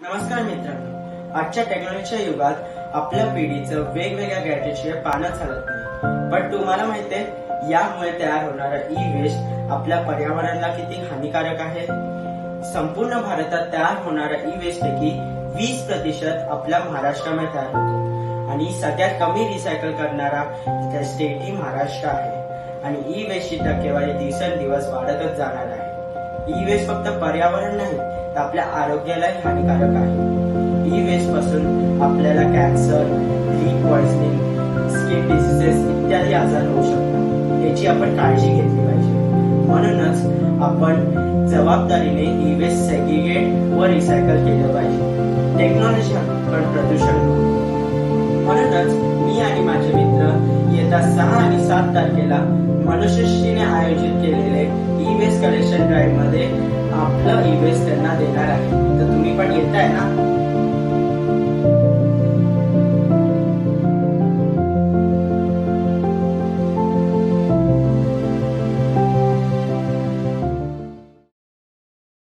नमस्कार मित्रांनो, आजच्या टेक्नॉलॉजीच्या युगात आपल्या पिढीचं वेगवेगळ्या गॅजेटशिवाय पानं चालत नाही. पण तुम्हाला माहितीये, यामुळे तयार होणारा ई वेस्ट आपल्या पर्यावरणाला किती हानिकारक आहे. संपूर्ण भारतात तयार होणाऱ्या ई वेस्ट पैकी 20% आपल्या महाराष्ट्रामध्ये तयार होतो आणि सगळ्यात कमी रिसायकल करणारा स्टेट ही महाराष्ट्र आहे. आणि ई वेस्टची टक्केवारी दिवसेंदिवस वाढतच जाणार आहे. ई वेस्ट फक्त पर्यावरण नाही तर आपल्या आरोग्यालाही हानिकारक आहे. ई वेस्ट पासून आपल्याला cancer, lead poisoning, skin diseases इत्यादी आजार होऊ शकतात. याची आपण काळजी घेतली पाहिजे. म्हणूनच आपण जबाबदारीने ई वेस्ट सेग्रिगेट व रिसायकल केलं पाहिजे. टेक्नॉलॉजी पण प्रदूषण रोखते. म्हणूनच मी आणि माझे मित्र येत्या 6 आणि 7 तारखेला मनुष्यश्रीने आयोजित केलेले ई वेस्ट कलेक्शन ड्राईव्ह मध्ये आपलं ई वेस्ट त्यांना देणार आहे. तर तुम्ही पण येताय ना?